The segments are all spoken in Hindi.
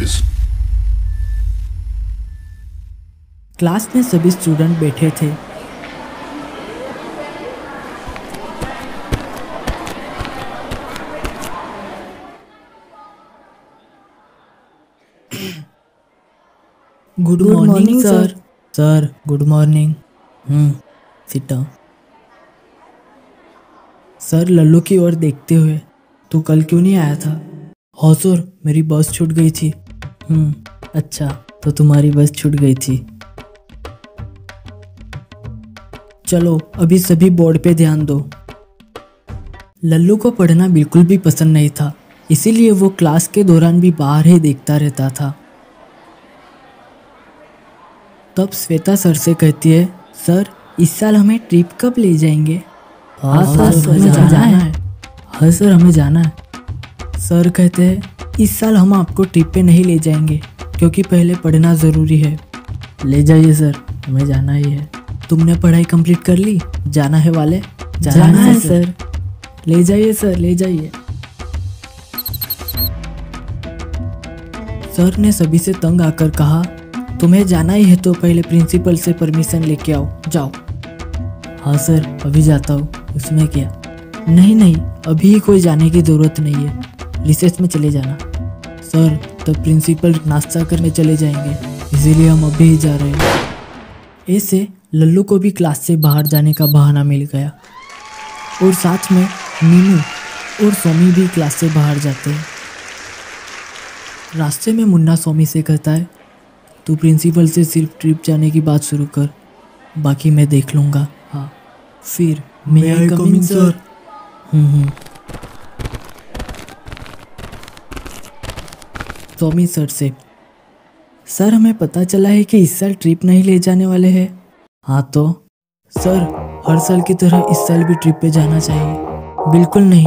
this. क्लास में सभी स्टूडेंट बैठे थे। Good morning sir. Sir good morning. Sit down. Sir Lallu की ओर देखते हुए, तू कल क्यों नहीं आया था? हाँ सर, मेरी बस छूट गई थी। अच्छा, तो तुम्हारी बस छूट गई थी। चलो अभी सभी बोर्ड पे ध्यान दो। लल्लू को पढ़ना बिल्कुल भी पसंद नहीं था, इसीलिए वो क्लास के दौरान भी बाहर ही देखता रहता था। तब श्वेता सर से कहती है, सर इस साल हमें ट्रिप कब ले जाएंगे? हाँ सर, हमें जाना है। हाँ सर, हमें जाना है। सर कहते हैं, इस साल हम आपको ट्रिप पे नहीं ले जाएंगे क्योंकि पहले पढ़ना ज़रूरी है। ले जाइए सर, हमें जाना ही है। तुमने पढ़ाई कंप्लीट कर ली? जाना है वाले? जाना है सर। ले जाइए सर, ले जाइए। सर ने सभी से तंग आकर कहा, तुम्हें जाना ही है तो पहले प्रिंसिपल से परमिशन लेके आओ, जाओ। हाँ सर, अभी जाता हूँ। उसमें क्या? नहीं, अभी कोई जाने की ज़रूरत नहीं है, रिसेस में चले जाना। सर तब प्रिंसिपल नाश्ता करने चले जाएंगे, इसीलिए हम अभी ही जा रहे हैं। ऐसे लल्लू को भी क्लास से बाहर जाने का बहाना मिल गया और साथ में मीनू और सोमी भी क्लास से बाहर जाते हैं। रास्ते में मुन्ना सोमी से कहता है, तू प्रिंसिपल से सिर्फ ट्रिप जाने की बात शुरू कर, बाकी मैं देख लूँगा। हाँ, फिर मे आई कम इन सर? सोमी सर से, सर हमें पता चला है कि इस साल ट्रिप नहीं ले जाने वाले हैं। हाँ तो? सर हर साल की तरह इस साल भी ट्रिप पे जाना चाहिए। बिल्कुल नहीं,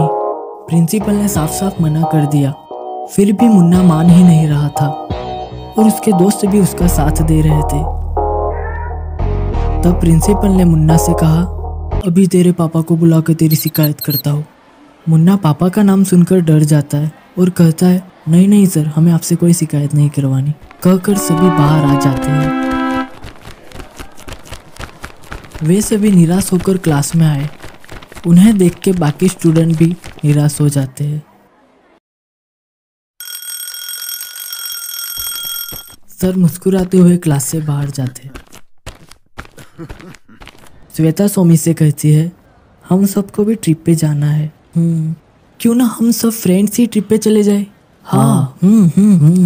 प्रिंसिपल ने साफ साफ मना कर दिया। फिर भी मुन्ना मान ही नहीं रहा था और उसके दोस्त भी उसका साथ दे रहे थे। तब प्रिंसिपल ने मुन्ना से कहा, अभी तेरे पापा को बुला कर तेरी शिकायत करता हूँ। मुन्ना पापा का नाम सुनकर डर जाता है और कहता है, नहीं सर, हमें आपसे कोई शिकायत नहीं करवानी। कहकर सभी बाहर आ जाते हैं। वे सभी निराश होकर क्लास में आए। उन्हें देख के बाकी स्टूडेंट भी निराश हो जाते हैं। सर मुस्कुराते हुए क्लास से बाहर जाते हैं। श्वेता सोमी से कहती है, हम सबको भी ट्रिप पे जाना है। क्यों ना हम सब फ्रेंड्स ही ट्रिप पे चले जाए? हाँ।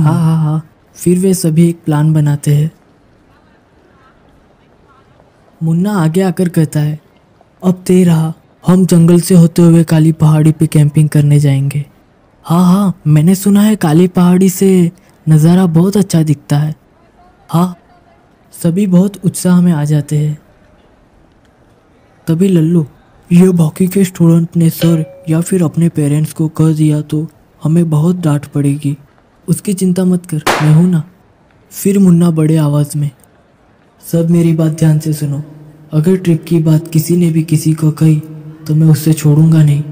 हाँ। फिर वे सभी एक प्लान बनाते हैं। मुन्ना आगे आकर कहता है, अब तय रहा, हम जंगल से होते हुए काली पहाड़ी पे कैंपिंग करने जाएंगे। हाँ, मैंने सुना है काली पहाड़ी से नज़ारा बहुत अच्छा दिखता है। हाँ, सभी बहुत उत्साह में आ जाते हैं। तभी लल्लू, ये बाकी के स्टूडेंट ने सर या फिर अपने पेरेंट्स को कह दिया तो हमें बहुत डांट पड़ेगी। उसकी चिंता मत कर, मैं हूँ ना। फिर मुन्ना बड़े आवाज़ में, सब मेरी बात ध्यान से सुनो, अगर ट्रिप की बात किसी ने भी किसी को कही तो मैं उससे छोड़ूंगा नहीं।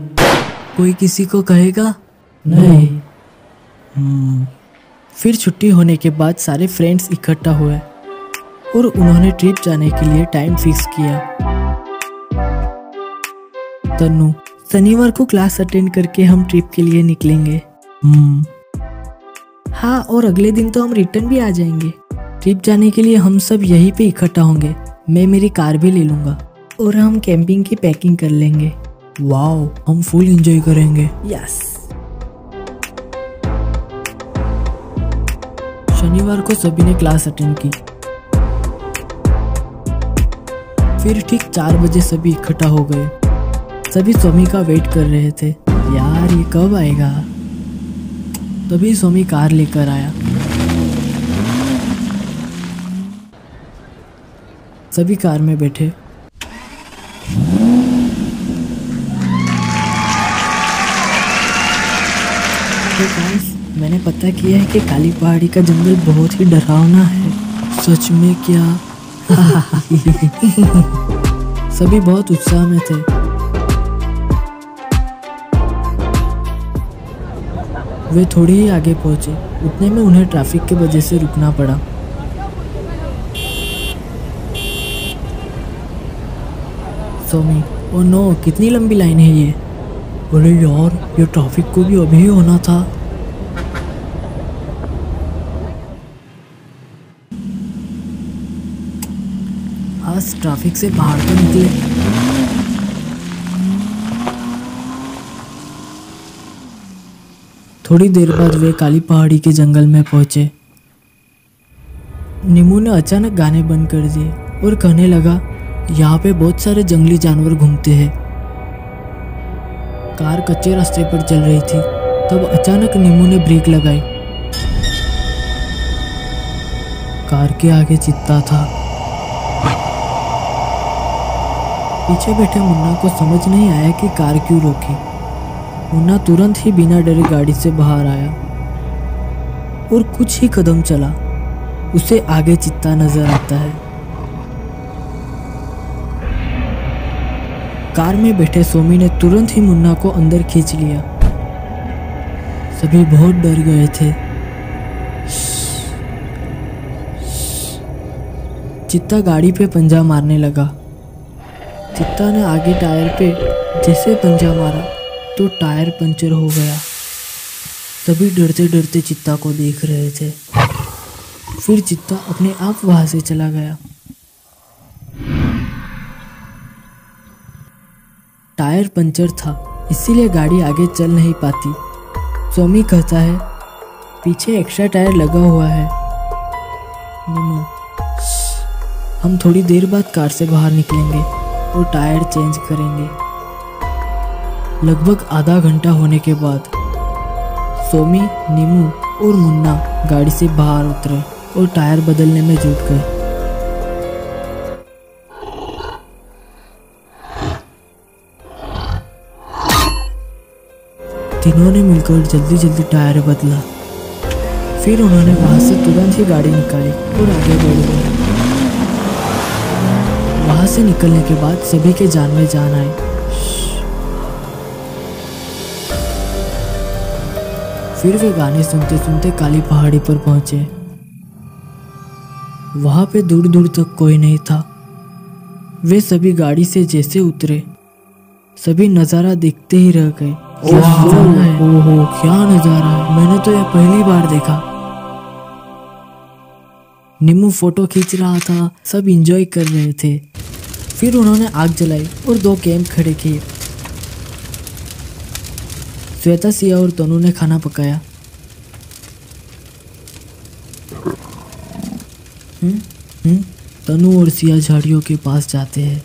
कोई किसी को कहेगा? नहीं। फिर छुट्टी होने के बाद सारे फ्रेंड्स इकट्ठा हुए और उन्होंने ट्रिप जाने के लिए टाइम फिक्स किया। तन्नू, शनिवार को क्लास अटेंड करके हम ट्रिप के लिए निकलेंगे। हाँ, और अगले दिन तो हम रिटर्न भी आ जाएंगे। ट्रिप जाने के लिए हम सब यहीं पे इकट्ठा होंगे। मैं मेरी कार भी ले लूँगा और हम कैंपिंग की पैकिंग कर लेंगे। वाओ, हम फुल एंजॉय करेंगे। यस। शनिवार को सभी ने क्लास अटेंड की। फिर ठीक 4 बजे सभी इकट्ठा हो गए। सभी सोमी का वेट कर रहे थे, यार ये कब आएगा। तभी सोमी कार लेकर आया। सभी कार में बैठे। तो गाइस, मैंने पता किया है कि काली पहाड़ी का जंगल बहुत ही डरावना है। सच में क्या? सभी बहुत उत्साह में थे। वे थोड़ी ही आगे पहुंचे, उतने में उन्हें ट्रैफिक की वजह से रुकना पड़ा। सोमी, ओ नो, कितनी लंबी लाइन है ये। अरे यार, ये ट्रैफिक को भी अभी ही होना था। आज ट्रैफिक से बाहर तो निकले। थोड़ी देर बाद वे काली पहाड़ी के जंगल में पहुंचे। नीमू ने अचानक गाने बंद कर दिए और कहने लगा, यहाँ पे बहुत सारे जंगली जानवर घूमते हैं। कार कच्चे रास्ते पर चल रही थी, तब अचानक नीमू ने ब्रेक लगाई। कार के आगे चित्ता था। पीछे बैठे मुन्ना को समझ नहीं आया कि कार क्यों रोकी। मुन्ना तुरंत ही बिना डरे गाड़ी से बाहर आया और कुछ ही कदम चला, उसे आगे चित्ता नजर आता है। कार में बैठे सोमी ने तुरंत ही मुन्ना को अंदर खींच लिया। सभी बहुत डर गए थे। चित्ता गाड़ी पे पंजा मारने लगा। चित्ता ने आगे टायर पे जैसे पंजा मारा तो टायर पंचर हो गया। सभी डरते डरते चित्ता को देख रहे थे। फिर चित्ता अपने आप वहां से चला गया। टायर पंचर था, इसीलिए गाड़ी आगे चल नहीं पाती। सोमी कहता है, पीछे एक्स्ट्रा टायर लगा हुआ है। नीमू, हम थोड़ी देर बाद कार से बाहर निकलेंगे और टायर चेंज करेंगे। लगभग आधा घंटा होने के बाद सोमी, नीमू और मुन्ना गाड़ी से बाहर उतरे और टायर बदलने में जुट गए। तीनों ने मिलकर जल्दी जल्दी टायर बदला। फिर उन्होंने वहां से तुरंत ही गाड़ी निकाली और आगे बढ़ गए। वहां से निकलने के बाद सभी के जान में जान आई। फिर वे गाने सुनते सुनते काली पहाड़ी पर पहुंचे। वहां पे दूर दूर तक कोई नहीं था। वे सभी गाड़ी से जैसे उतरे, सभी नजारा देखते ही रह गए। ओहो, क्या नजारा है, मैंने तो यह पहली बार देखा। नीमू फोटो खींच रहा था, सब एंजॉय कर रहे थे। फिर उन्होंने आग जलाई और 2 कैंप खड़े किए। श्वेता, सिया और तनु ने खाना पकाया। तनु और सिया झाड़ियों के पास जाते हैं।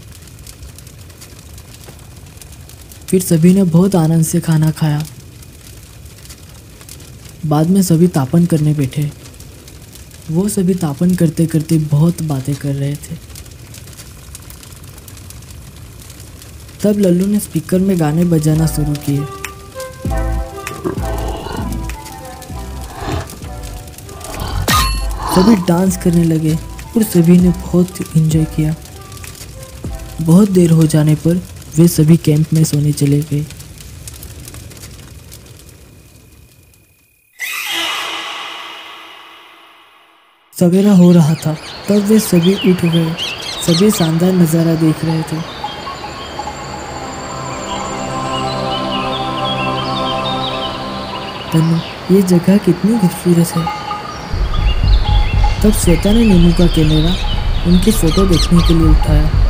फिर सभी ने बहुत आनंद से खाना खाया। बाद में सभी तापन करने बैठे। वो सभी तापन करते करते बहुत बातें कर रहे थे। तब लल्लू ने स्पीकर में गाने बजाना शुरू किए। सभी डांस करने लगे और सभी ने बहुत एंजॉय किया। बहुत देर हो जाने पर वे सभी कैंप में सोने चले गए। सवेरा हो रहा था, तब वे सभी उठ गए। सभी शानदार नज़ारा देख रहे थे। तनु, ये जगह कितनी खूबसूरत है। तब श्वेता ने नीमू का कैमरा उनकी फ़ोटो देखने के लिए उठाया।